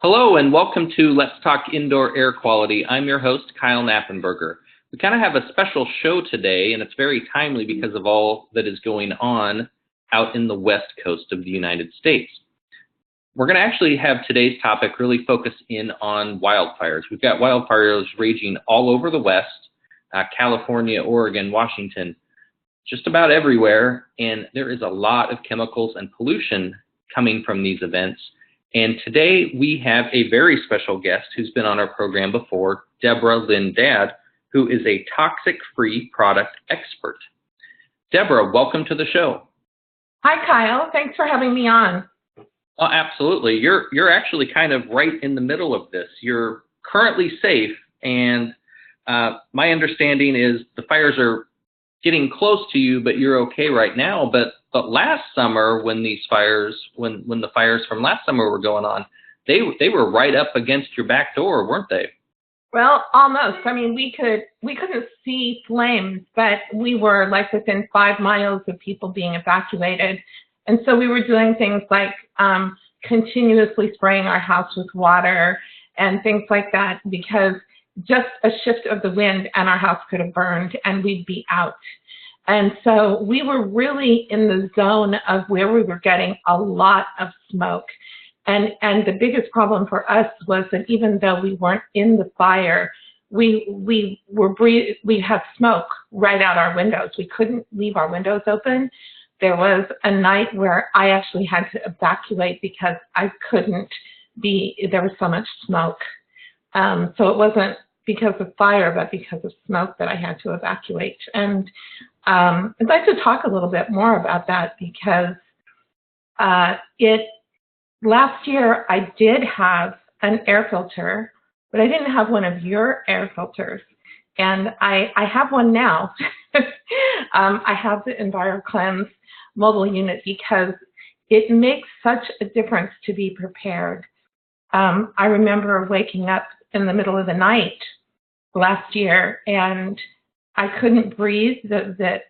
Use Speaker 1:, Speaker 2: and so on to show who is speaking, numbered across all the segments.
Speaker 1: Hello and welcome to Let's Talk Indoor Air Quality. I'm your host, Kyle Knappenberger. We kind of have a special show today, and it's very timely because of all that is going on out in the west coast of the United States. We're going to actually have today's topic really focus in on wildfires. We've got wildfires raging all over the west, California, Oregon, Washington, just about everywhere, and there is a lot of chemicals and pollution coming from these events. And today we have a very special guest who's been on our program before, Debra, Lynn, who is a toxic-free product expert. Debra, welcome to the show.
Speaker 2: Hi, Kyle. Thanks for having me on.
Speaker 1: Oh, absolutely. You're actually kind of right in the middle of this. You're currently safe, and my understanding is the fires are getting close to you, but you're okay right now. But last summer, when these fires, when the fires from last summer were going on, they were right up against your back door, weren't they?
Speaker 2: Well, almost. I mean, we couldn't see flames, but we were like within 5 miles of people being evacuated. And so we were doing things like continuously spraying our house with water and things like that, because just a shift of the wind and our house could have burned and we'd be out. And so we were really in the zone of where we were getting a lot of smoke. And the biggest problem for us was that even though we weren't in the fire, we had smoke right out our windows. We couldn't leave our windows open. There was a night where I actually had to evacuate because I couldn't be, there was so much smoke. So it wasn't because of fire, but because of smoke that I had to evacuate. And I'd like to talk a little bit more about that because last year I did have an air filter, but I didn't have one of your air filters. And I have one now. I have the EnviroKlenz mobile unit because it makes such a difference to be prepared. I remember waking up in the middle of the night last year and I couldn't breathe.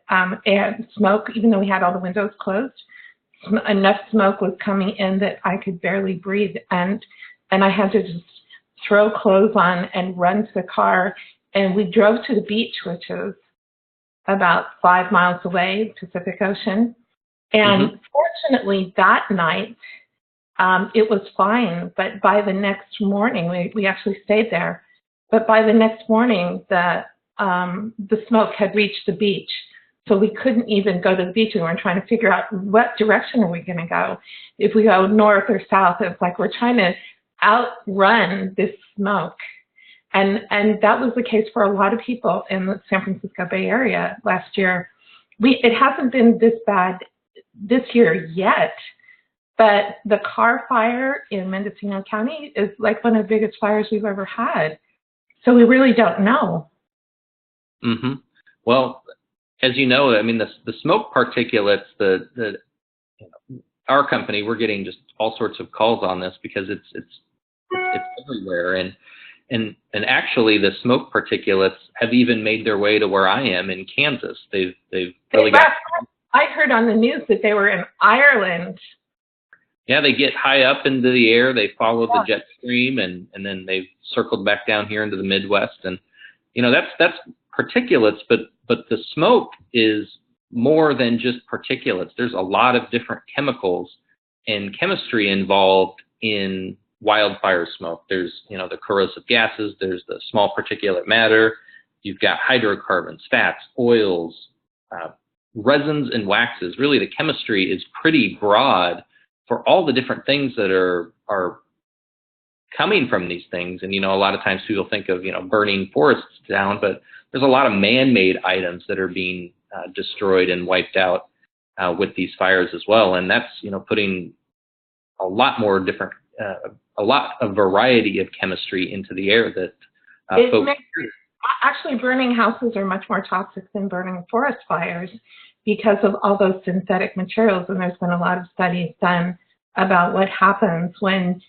Speaker 2: And smoke, even though we had all the windows closed, enough smoke was coming in that I could barely breathe. And I had to just throw clothes on and run to the car. And we drove to the beach, which is about 5 miles away, Pacific Ocean. And fortunately that night, it was fine. But by the next morning, we actually stayed there. But by the next morning, the smoke had reached the beach. So we couldn't even go to the beach. We were trying to figure out what direction are we going to go. If we go north or south, it's like we're trying to outrun this smoke. And that was the case for a lot of people in the San Francisco Bay Area last year. It hasn't been this bad this year yet, but the Carr fire in Mendocino County is like one of the biggest fires we've ever had. So we really don't know.
Speaker 1: Well, as you know, I mean, the smoke particulates, our company, we're getting just all sorts of calls on this because it's everywhere. And actually, the smoke particulates have even made their way to where I am in Kansas. They've really got.
Speaker 2: I heard on the news that they were in Ireland.
Speaker 1: Yeah, they get high up into the air. They follow the jet stream, and then they've circled back down here into the Midwest. And that's particulates, but the smoke is more than just particulates. There's a lot of different chemicals and chemistry involved in wildfire smoke. There's, the corrosive gases, there's the small particulate matter, you've got hydrocarbons, fats, oils, resins and waxes. Really, the chemistry is pretty broad for all the different things that are coming from these things. And, a lot of times people think of, burning forests down, but there's a lot of man-made items that are being destroyed and wiped out with these fires as well. And that's, putting a lot more different, a lot of variety of chemistry into the air that
Speaker 2: actually, burning houses are much more toxic than burning forest fires because of all those synthetic materials. And there's been a lot of studies done about what happens when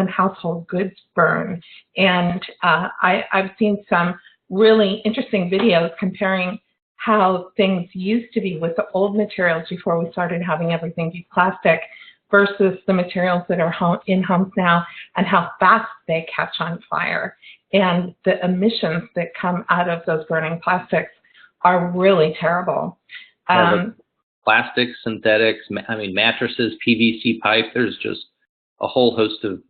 Speaker 2: household goods burn. And I've seen some really interesting videos comparing how things used to be with the old materials before we started having everything be plastic versus the materials that are in homes now and how fast they catch on fire. And the emissions that come out of those burning plastics are really terrible.
Speaker 1: Plastics, synthetics, I mean, mattresses, PVC pipe, there's just a whole host of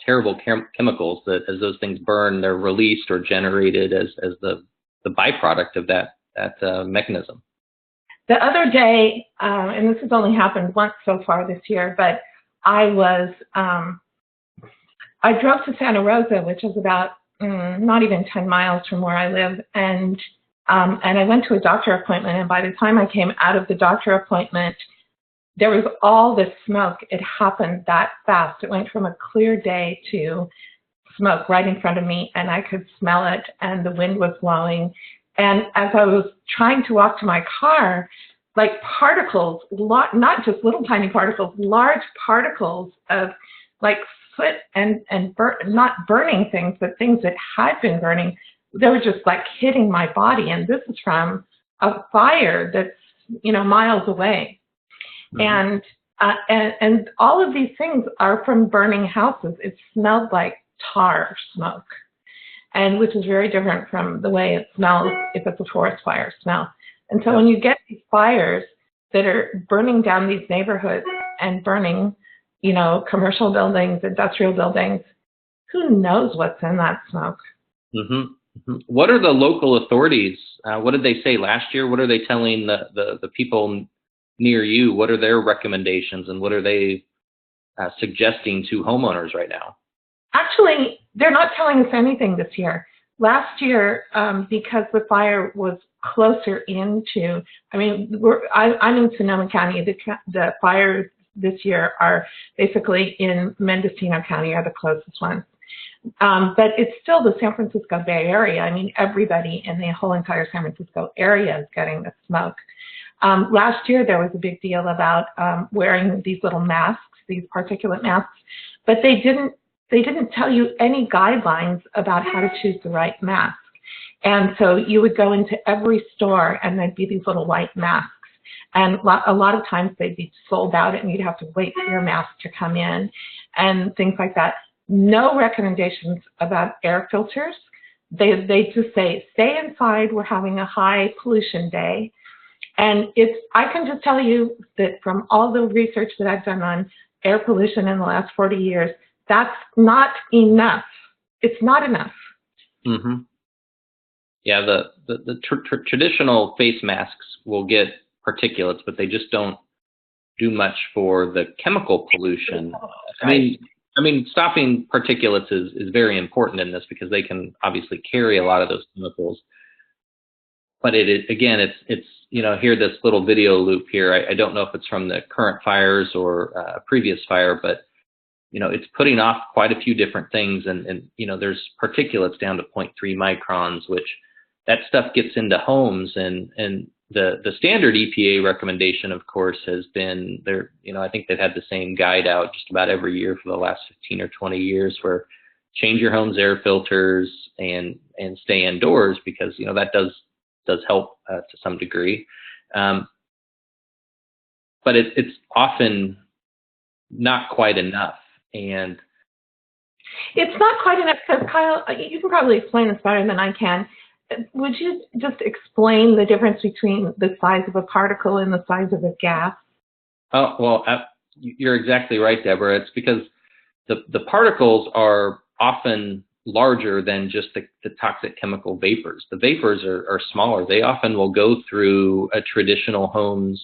Speaker 1: terrible chemicals that as those things burn, they're released or generated as the byproduct of that mechanism.
Speaker 2: The other day, and this has only happened once so far this year, but I drove to Santa Rosa, which is about not even 10 miles from where I live, and I went to a doctor appointment, and by the time I came out of the doctor appointment, there was all this smoke. It happened that fast. It went from a clear day to smoke right in front of me, and I could smell it, and the wind was blowing. And as I was trying to walk to my car, like particles, not just little tiny particles, large particles of like soot and not burning things, but things that had been burning, they were just like hitting my body. And this is from a fire that's, miles away. Mm-hmm. And all of these things are from burning houses. It smelled like tar smoke, and which is very different from the way it smells if it's a forest fire smell. And so when you get these fires that are burning down these neighborhoods and burning, commercial buildings, industrial buildings, who knows what's in that smoke?
Speaker 1: Mm-hmm. Mm-hmm. What are the local authorities? What did they say last year? What are they telling the people near you? What are their recommendations, and what are they suggesting to homeowners right now?
Speaker 2: Actually, they're not telling us anything this year. Last year, because the fire was closer into, I'm in Sonoma County. The fires this year are basically in Mendocino County, are the closest ones. But it's still the San Francisco Bay Area. I mean, everybody in the whole entire San Francisco area is getting the smoke. Last year, there was a big deal about wearing these little masks, these particulate masks, but they didn't tell you any guidelines about how to choose the right mask. And so you would go into every store and there'd be these little white masks. And a lot of times they'd be sold out and you'd have to wait for your mask to come in and things like that. No recommendations about air filters. They just say, stay inside, we're having a high pollution day. And I can just tell you that from all the research that I've done on air pollution in the last 40 years, that's not enough. It's not enough.
Speaker 1: Mm-hmm. Yeah, the traditional face masks will get particulates, but they just don't do much for the chemical pollution.
Speaker 2: Right.
Speaker 1: I mean, stopping particulates is very important in this because they can obviously carry a lot of those chemicals. But it's here, this little video loop here. I don't know if it's from the current fires or a previous fire, but it's putting off quite a few different things, and there's particulates down to 0.3 microns, which that stuff gets into homes, and the standard EPA recommendation, of course, has been there. I think they've had the same guide out just about every year for the last 15 or 20 years, where change your home's air filters and stay indoors, because that does help to some degree, but it's often not quite enough. And
Speaker 2: it's not quite enough because, Kyle, you can probably explain this better than I can. Would you just explain the difference between the size of a particle and the size of a gas?
Speaker 1: Oh, well, you're exactly right, Deborah. It's because the particles are often larger than just the toxic chemical vapors. The vapors are smaller. They often will go through a traditional home's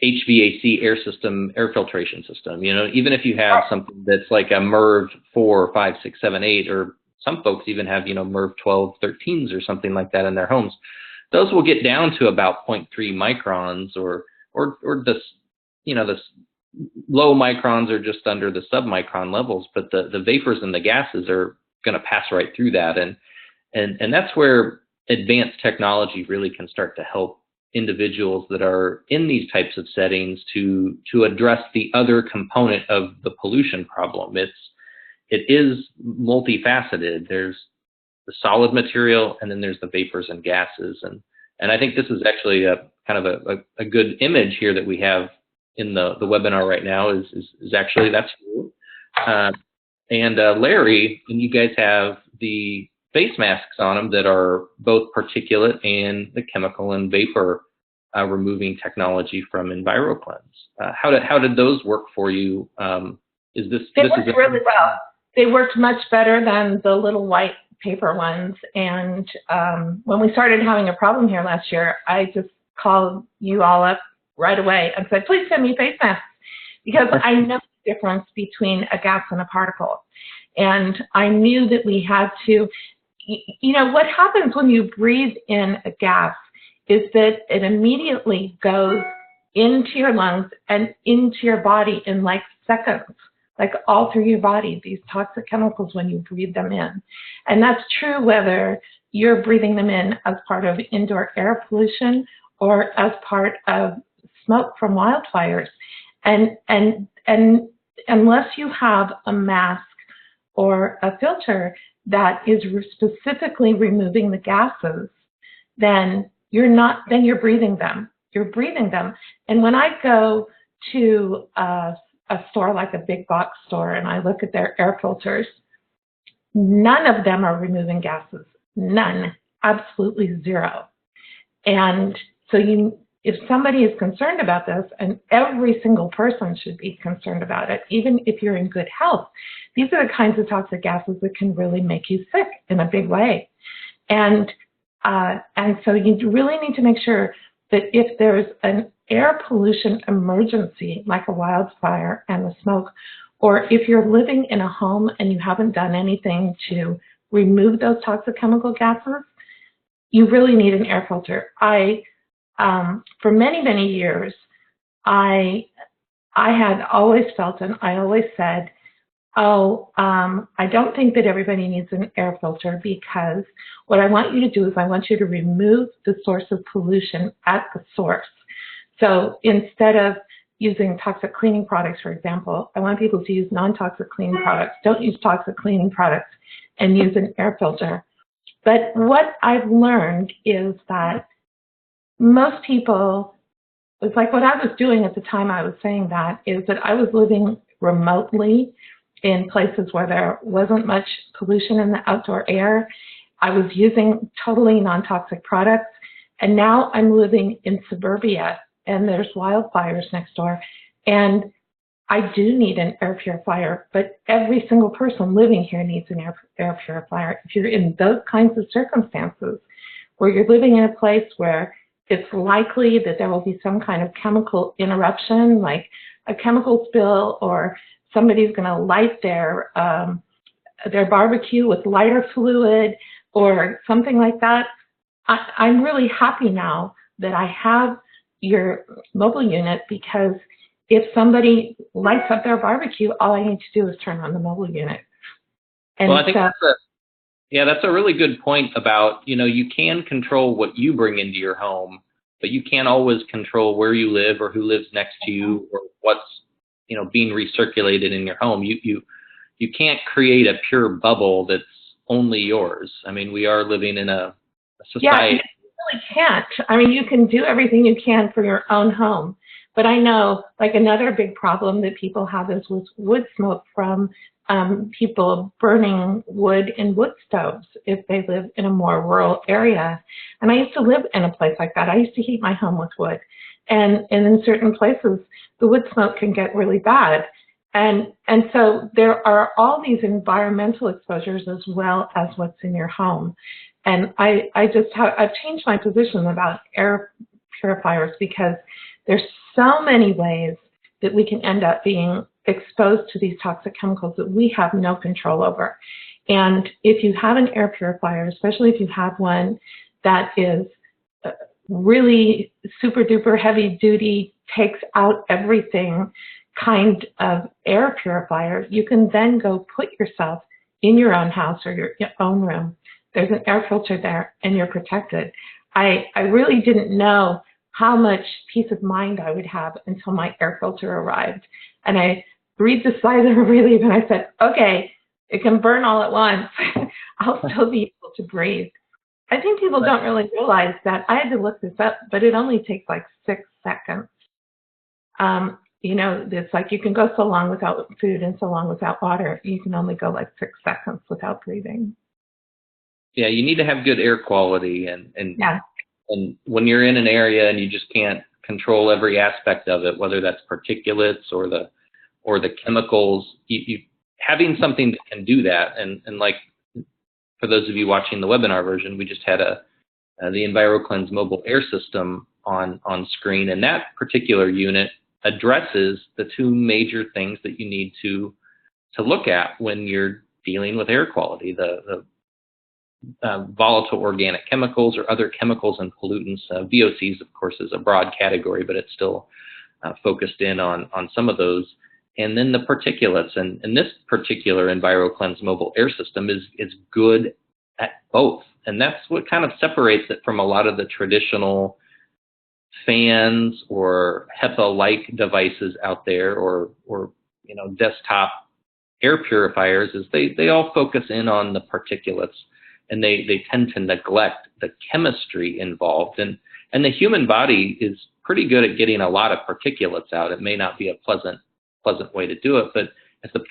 Speaker 1: HVAC air system, air filtration system. Even if you have something that's like a MERV 4, 5, 6, 7, 8, or some folks even have, MERV 12, 13s or something like that in their homes, those will get down to about 0.3 microns or this, this low microns are just under the submicron levels, but the vapors and the gases are going to pass right through that. And that's where advanced technology really can start to help individuals that are in these types of settings to address the other component of the pollution problem. It is multifaceted. There's the solid material, and then there's the vapors and gases. And I think this is actually a kind of a good image here that we have in the webinar right now is actually, that's you. And Larry, and you guys have the face masks on them that are both particulate and the chemical and vapor removing technology from EnviroKlenz. How did those work for you? They worked really well. They worked much better than the little white paper ones. And when we started having a problem here last year, I just called you all up right away and said, please send me face masks, because I know the difference between a gas and a particle. And I knew that we had to, you know, what happens when you breathe in a gas is that it immediately goes into your lungs and into your body in like seconds, like all through your body, these toxic chemicals when you breathe them in. And that's true whether you're breathing them in as part of indoor air pollution or as part of smoke from wildfires. And unless you have a mask or a filter that is specifically removing the gases, then you're breathing them. You're breathing them. And when I go to a store like a big box store and I look at their air filters, none of them are removing gases. None. Absolutely zero. And so if somebody is concerned about this, and every single person should be concerned about it, even if you're in good health, these are the kinds of toxic gases that can really make you sick in a big way. And so you really need to make sure that if there's an air pollution emergency, like a wildfire and the smoke, or if you're living in a home and you haven't done anything to remove those toxic chemical gases, you really need an air filter. For many, many years, I had always felt, and I always said, I don't think that everybody needs an air filter, because what I want you to do is I want you to remove the source of pollution at the source. So instead of using toxic cleaning products, for example, I want people to use non-toxic cleaning products. Don't use toxic cleaning products, and use an air filter. But what I've learned is that most people, it's like what I was doing at the time I was saying that, is that I was living remotely in places where there wasn't much pollution in the outdoor air. I was using totally non-toxic products, and now I'm living in suburbia, and there's wildfires next door, and I do need an air purifier, but every single person living here needs an air purifier. If you're in those kinds of circumstances, where you're living in a place where it's likely that there will be some kind of chemical interruption, like a chemical spill, or somebody's going to light their barbecue with lighter fluid or something like that, I'm really happy now that I have your mobile unit, because if somebody lights up their barbecue, all I need to do is turn on the mobile unit. And well, I think that's a really good point about, you can control what you bring into your home, but you can't always control where you live or who lives next to you or what's, being recirculated in your home. You can't create a pure bubble that's only yours. I mean, we are living in a society.
Speaker 2: Yeah, you really can't. I mean, you can do everything you can for your own home. But I know, like, another big problem that people have is with wood smoke from people burning wood in wood stoves if they live in a more rural area. And I used to live in a place like that. I used to heat my home with wood. And in certain places, the wood smoke can get really bad. And so there are all these environmental exposures as well as what's in your home. And I've changed my position about air purifiers, because there's so many ways that we can end up being exposed to these toxic chemicals that we have no control over. And if you have an air purifier, especially if you have one that is really super duper heavy duty, takes out everything kind of air purifier, you can then go put yourself in your own house or your own room. There's an air filter there and you're protected. I really didn't know how much peace of mind I would have until my air filter arrived. And I breathed a sigh of relief and I said, okay, it can burn all at once. I'll still be able to breathe. I think people don't really realize that. I had to look this up, but it only takes like 6 seconds. it's like you can go so long without food and so long without water. You can only go like 6 seconds without breathing.
Speaker 1: Yeah, you need to have good air quality, and
Speaker 2: Yeah.
Speaker 1: and when you're in an area and you just can't control every aspect of it, whether that's particulates or the chemicals, you having something that can do that, and like for those of you watching the webinar version, we just had the EnviroKlenz Mobile Air System on screen, and that particular unit addresses the two major things that you need to look at when you're dealing with air quality: the volatile organic chemicals or other chemicals and pollutants. VOCs, of course, is a broad category, but it's still focused in on some of those. And then the particulates. And this particular EnviroKlenz Mobile Air System is good at both. And that's what kind of separates it from a lot of the traditional fans or HEPA-like devices out there, or desktop air purifiers, is they all focus in on the particulates, and they tend to neglect the chemistry involved. And the human body is pretty good at getting a lot of particulates out. It may not be a pleasant way to do it, but as the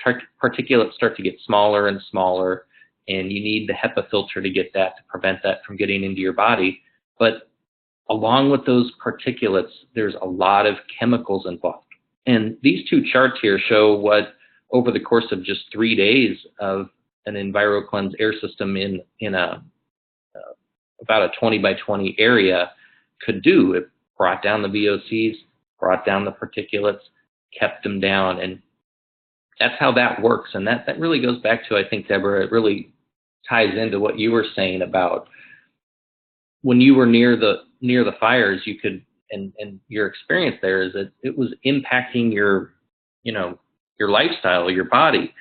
Speaker 1: particulates start to get smaller and smaller, and you need the HEPA filter to get that, to prevent that from getting into your body. But along with those particulates, there's a lot of chemicals involved. And these two charts here show what, over the course of just 3 days of an EnviroKlenz air system in about a 20 by 20 area could do. It brought down the VOCs, brought down the particulates, kept them down, and that's how that works. And that really goes back to, I think, Debra, it really ties into what you were saying about when you were near the fires, you could, and your experience there is that it was impacting your lifestyle, your body.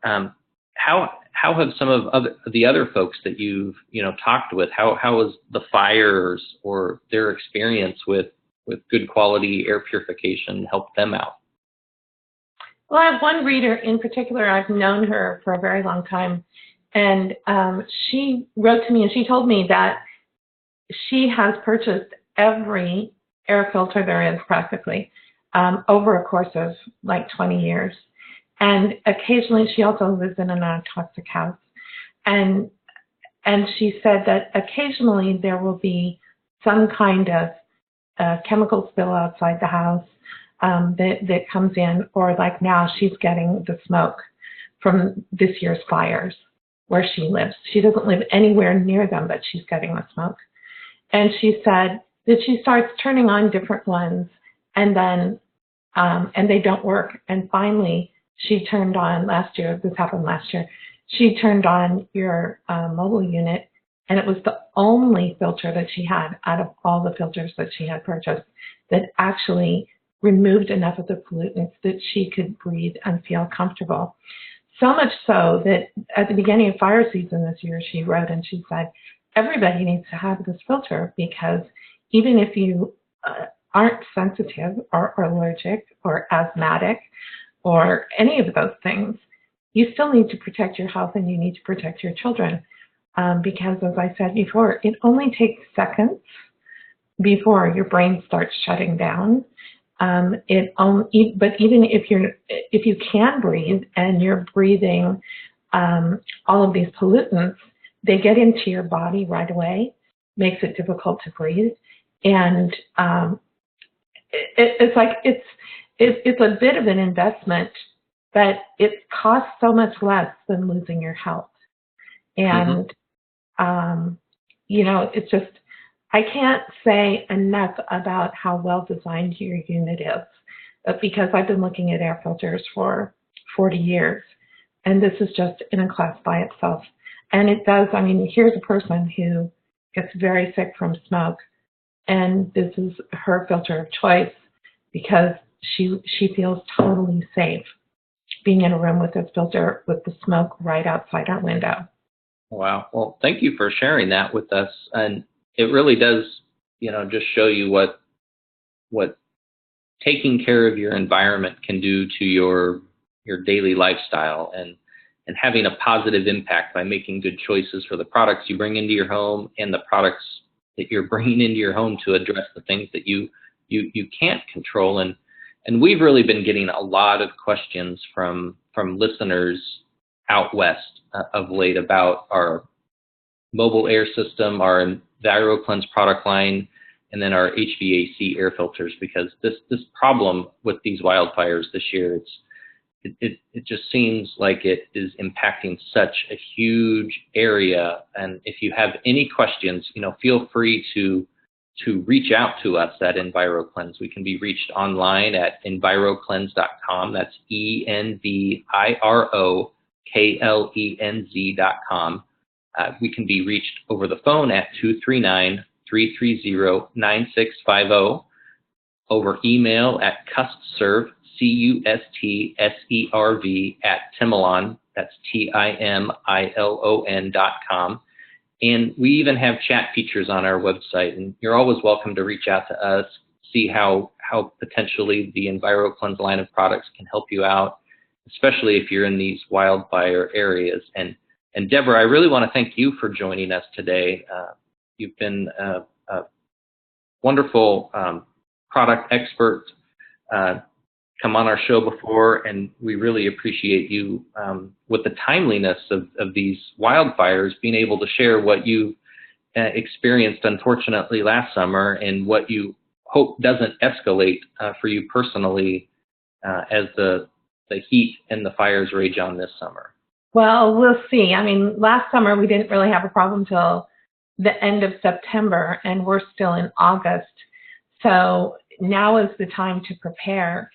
Speaker 1: How have some of the other folks that you've talked with, how was the fires or their experience with good quality air purification helped them out?
Speaker 2: Well, I have one reader in particular. I've known her for a very long time, and she wrote to me and she told me that she has purchased every air filter there is practically over a course of like 20 years. And occasionally, she also lives in a non-toxic house. And she said that occasionally there will be some kind of chemical spill outside the house that comes in, or like now she's getting the smoke from this year's fires where she lives. She doesn't live anywhere near them, but she's getting the smoke. And she said that she starts turning on different ones, and then and they don't work. And finally, she turned on last year. This happened last year. She turned on your mobile unit, and it was the only filter that she had out of all the filters that she had purchased that actually removed enough of the pollutants that she could breathe and feel comfortable. So much so that at the beginning of fire season this year, she wrote and she said, everybody needs to have this filter, because even if you aren't sensitive or allergic or asthmatic or any of those things, you still need to protect your health and you need to protect your children. Because as I said before, it only takes seconds before your brain starts shutting down. But even if you can breathe and you're breathing all of these pollutants, they get into your body right away, makes it difficult to breathe, and it's a bit of an investment, but it costs so much less than losing your health. And it's just, I can't say enough about how well designed your unit is, because I've been looking at air filters for 40 years, and this is just in a class by itself. And it does, here's a person who gets very sick from smoke, and this is her filter of choice because she feels totally safe being in a room with this filter with the smoke right outside our window.
Speaker 1: Wow. Well, thank you for sharing that with us. And it really does, just show you what taking care of your environment can do to your daily lifestyle, and having a positive impact by making good choices for the products you bring into your home and the products that you're bringing into your home to address the things that you can't control. And And we've really been getting a lot of questions from listeners out west of late about our mobile air system, our EnviroKlenz product line, and then our HVAC air filters, because this problem with these wildfires this year, it just seems like it is impacting such a huge area. And if you have any questions, feel free to reach out to us at EnviroKlenz. We can be reached online at EnviroKlenz.com. That's EnviroKlenz.com. We can be reached over the phone at 239-330-9650, over email at custserv, CUSTSERV @Timilon, that's TIMILON.com. And we even have chat features on our website, and you're always welcome to reach out to us, see how potentially the EnviroKlenz line of products can help you out, especially if you're in these wildfire areas. And Debra, I really want to thank you for joining us today. You've been a wonderful product expert, come on our show before, and we really appreciate you with the timeliness of these wildfires, being able to share what you experienced, unfortunately, last summer, and what you hope doesn't escalate for you personally as the heat and the fires rage on this summer.
Speaker 2: Well, we'll see. I mean, last summer we didn't really have a problem till the end of September, and we're still in August. So now is the time to prepare.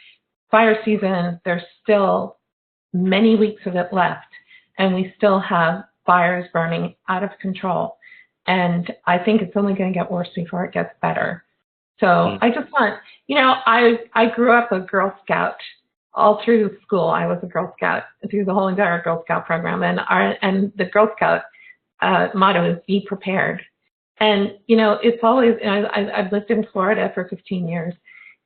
Speaker 2: Fire season, there's still many weeks of it left, and we still have fires burning out of control. And I think it's only going to get worse before it gets better. So I just want, I grew up a Girl Scout. All through school, I was a Girl Scout through the whole entire Girl Scout program. And the Girl Scout motto is be prepared. And, it's always, I've lived in Florida for 15 years,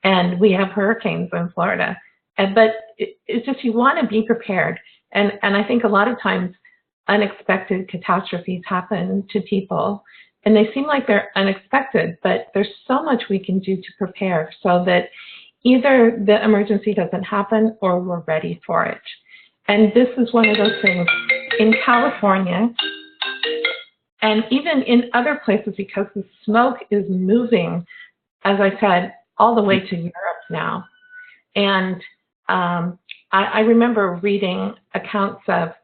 Speaker 2: and we have hurricanes in Florida. But it's just, you want to be prepared. And I think a lot of times unexpected catastrophes happen to people, and they seem like they're unexpected, but there's so much we can do to prepare so that either the emergency doesn't happen or we're ready for it. And this is one of those things in California, and even in other places, because the smoke is moving, as I said, all the way to Europe now. And I remember reading accounts of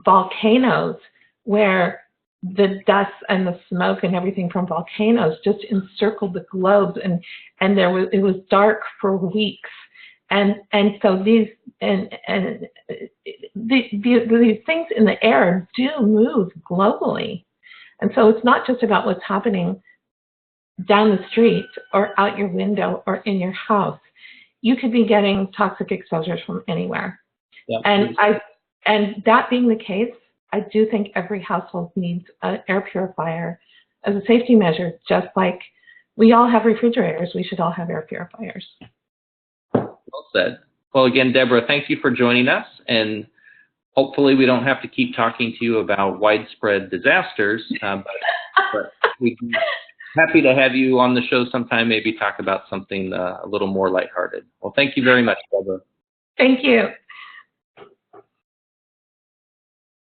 Speaker 2: volcanoes where the dust and the smoke and everything from volcanoes just encircled the globe, and it was dark for weeks. And so these things in the air do move globally. And so it's not just about what's happening down the street or out your window or in your house. You could be getting toxic exposures from anywhere. Yeah. And that being the case, I do think every household needs an air purifier as a safety measure, just like we all have refrigerators. We should all have air purifiers.
Speaker 1: Well said. Well, again, Debra, thank you for joining us, and hopefully we don't have to keep talking to you about widespread disasters, but we'd be happy to have you on the show sometime, maybe talk about something a little more lighthearted. Well, thank you very much, Debra.
Speaker 2: Thank you.